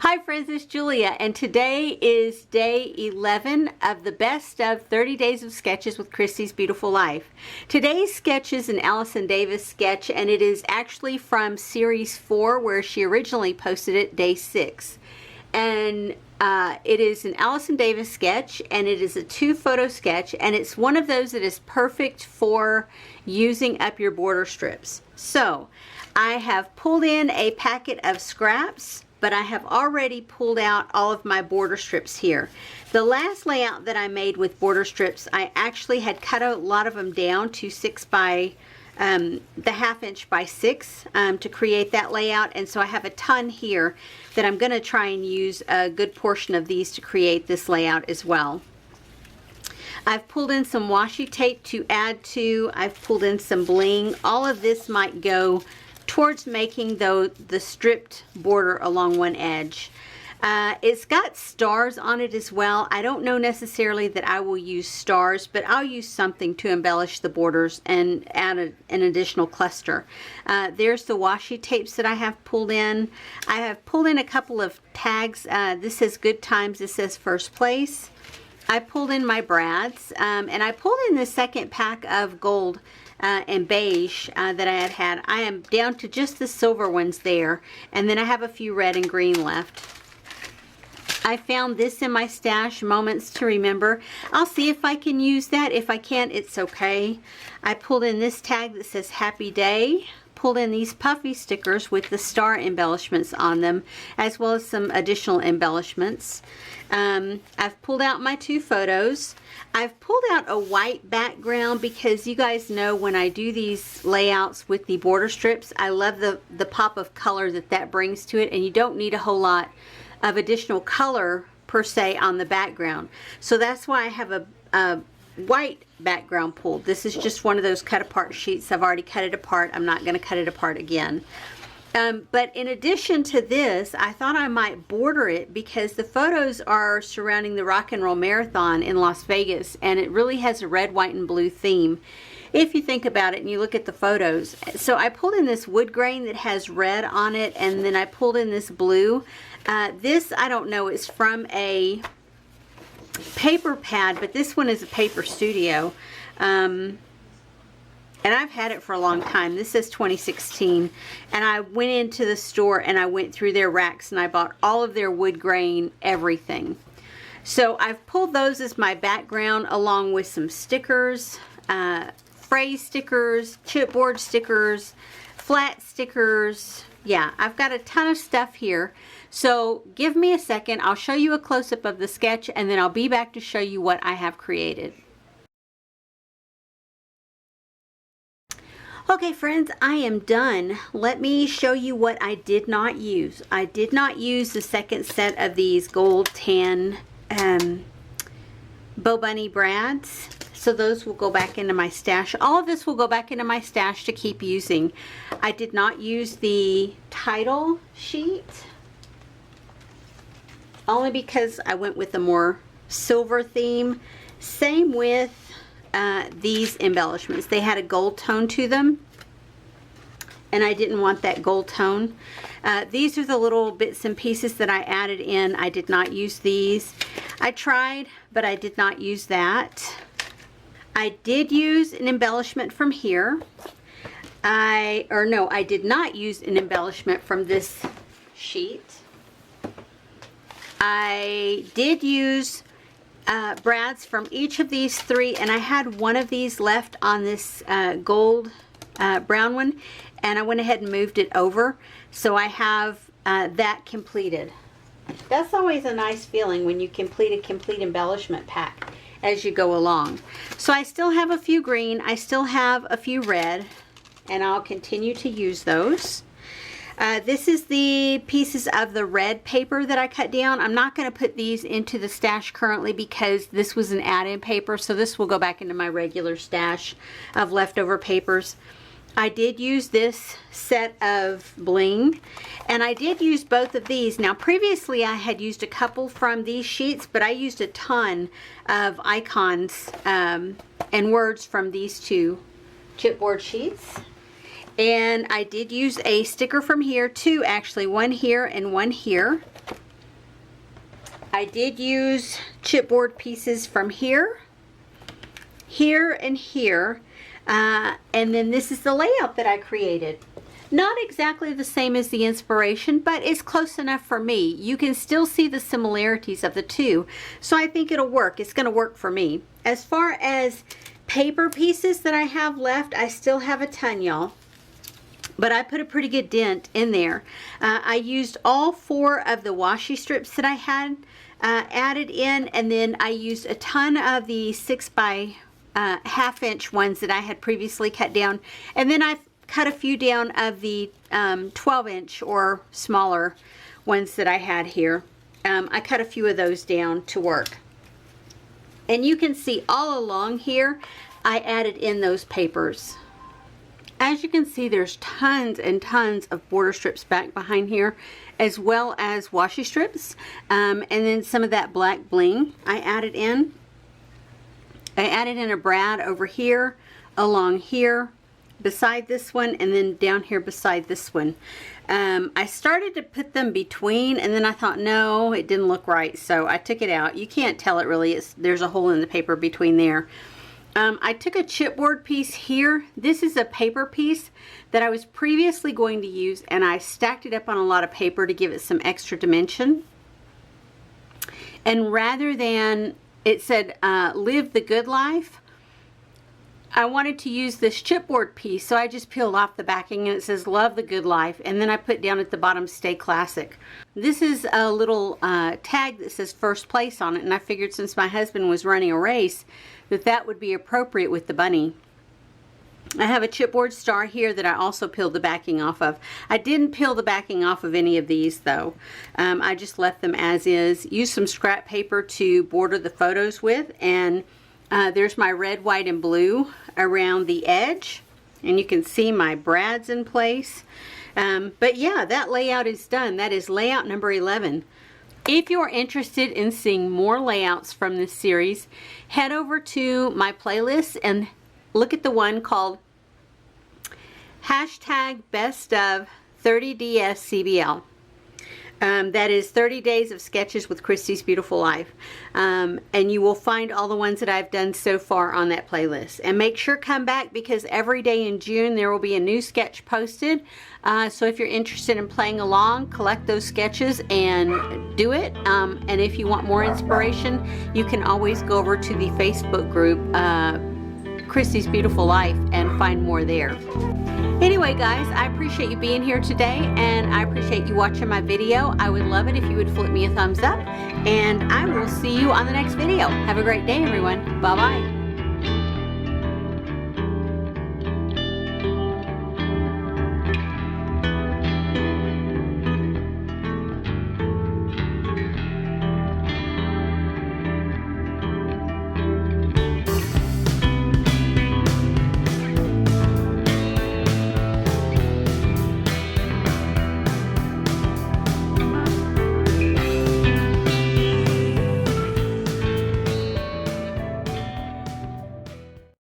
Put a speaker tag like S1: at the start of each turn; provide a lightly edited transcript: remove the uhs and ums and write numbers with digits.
S1: Hi friends, it's Julia, and today is day 11 of the best of 30 days of sketches with Christy's Beautiful Life. Today's sketch is an Allison Davis sketch, and it is actually from series 4 where she originally posted it day 6. And it is an Allison Davis sketch, and it is a 2-photo sketch, and it's one of those that is perfect for using up your border strips. So I have pulled in a packet of scraps, but I have already pulled out all of my border strips here. The last layout that I made with border strips, I actually had cut a lot of them down to 6 by the 1/2 inch by 6 to create that layout, and so I have a ton here that I'm going to try and use a good portion of these to create this layout as well. I've pulled in some washi tape to add to. I've pulled in some bling. All of this might go towards making the stripped border along one edge. It's got stars on it as well. I don't know necessarily that I will use stars, but I'll use something to embellish the borders and add an additional cluster. There's the washi tapes that I have pulled in. I have pulled in a couple of tags. This says Good Times, this says First Place. I pulled in my brads, and I pulled in the second pack of gold and beige that I had. I am down to just the silver ones there, and then I have a few red and green left. I found this in my stash, Moments to Remember. I'll see if I can use that. If I can't, it's okay. I pulled in this tag that says Happy Day. Pulled in these puffy stickers with the star embellishments on them, as well as some additional embellishments. I've pulled out my 2 photos. I've pulled out a white background because you guys know when I do these layouts with the border strips, I love the pop of color that brings to it, and you don't need a whole lot of additional color per se on the background. So that's why I have a white background pulled. This is just one of those cut apart sheets. I've already cut it apart. I'm not going to cut it apart again. But in addition to this, I thought I might border it because the photos are surrounding the Rock and Roll Marathon in Las Vegas, and it really has a red, white, and blue theme if you think about it and you look at the photos. So I pulled in this wood grain that has red on it, and then I pulled in this blue. This, I don't know, is from a paper pad, but this one is a Paper Studio. And I've had it for a long time. This says 2016, and I went into the store and I went through their racks and I bought all of their wood grain everything. So I've pulled those as my background, along with some stickers, phrase stickers, chipboard stickers, flat stickers. Yeah, I've got a ton of stuff here. So give me a second. I'll show you a close-up of the sketch, and then I'll be back to show you what I have created. Okay friends, I am done. Let me show you what I did not use. I did not use the second set of these gold tan Bo Bunny brads. So those will go back into my stash. All of this will go back into my stash to keep using. I did not use the title sheet, only because I went with a more silver theme. Same with these embellishments. They had a gold tone to them, and I didn't want that gold tone. These are the little bits and pieces that I added in. I did not use these. I tried, but I did not use that. I did use an embellishment from here. I did not use an embellishment from this sheet. I did use brads from each of these 3, and I had one of these left on this gold brown one, and I went ahead and moved it over, so I have that completed. That's always a nice feeling when you complete a complete embellishment pack as you go along. So I still have a few green, I still have a few red, and I'll continue to use those. This is the pieces of the red paper that I cut down. I'm not going to put these into the stash currently because this was an add-in paper, so this will go back into my regular stash of leftover papers. I did use this set of bling, and I did use both of these. Now previously I had used a couple from these sheets, but I used a ton of icons and words from these 2 chipboard sheets. And I did use a sticker from here, 2 actually, one here and one here. I did use chipboard pieces from here, here, and here. And then this is the layout that I created. Not exactly the same as the inspiration, but it's close enough for me. You can still see the similarities of the two. So I think it'll work. It's going to work for me. As far as paper pieces that I have left, I still have a ton, y'all. But I put a pretty good dent in there. I used all 4 of the washi strips that I had added in, and then I used a ton of the 6 by ½ inch ones that I had previously cut down, and then I've cut a few down of the 12-inch or smaller ones that I had here. I cut a few of those down to work. And you can see all along here I added in those papers. As you can see, there's tons and tons of border strips back behind here, as well as washi strips, and then some of that black bling I added in. I added in a brad over here, along here, beside this one, and then down here beside this one. I started to put them between, and then I thought, no, it didn't look right, so I took it out. You can't tell it really. There's a hole in the paper between there. I took a chipboard piece here. This is a paper piece that I was previously going to use, and I stacked it up on a lot of paper to give it some extra dimension. And rather than, it said, live the good life, I wanted to use this chipboard piece, so I just peeled off the backing and it says love the good life, and then I put down at the bottom stay classic. This is a little tag that says first place on it, and I figured since my husband was running a race that would be appropriate with the bunny. I have a chipboard star here that I also peeled the backing off of. I didn't peel the backing off of any of these though. I just left them as is. Used some scrap paper to border the photos with, and there's my red, white, and blue around the edge, and you can see my brads in place. But yeah, that layout is done. That is layout number 11. If you're interested in seeing more layouts from this series, head over to my playlist and look at the one called #BestOf30DSCBL. That is 30 days of sketches with Christy's Beautiful Life. And you will find all the ones that I've done so far on that playlist. And make sure come back, because every day in June there will be a new sketch posted. So if you're interested in playing along, collect those sketches and do it. And if you want more inspiration, you can always go over to the Facebook group, Christy's Beautiful Life, and find more there. Anyway guys, I appreciate you being here today, and I appreciate you watching my video. I would love it if you would flip me a thumbs up, and I will see you on the next video. Have a great day, everyone. Bye-bye.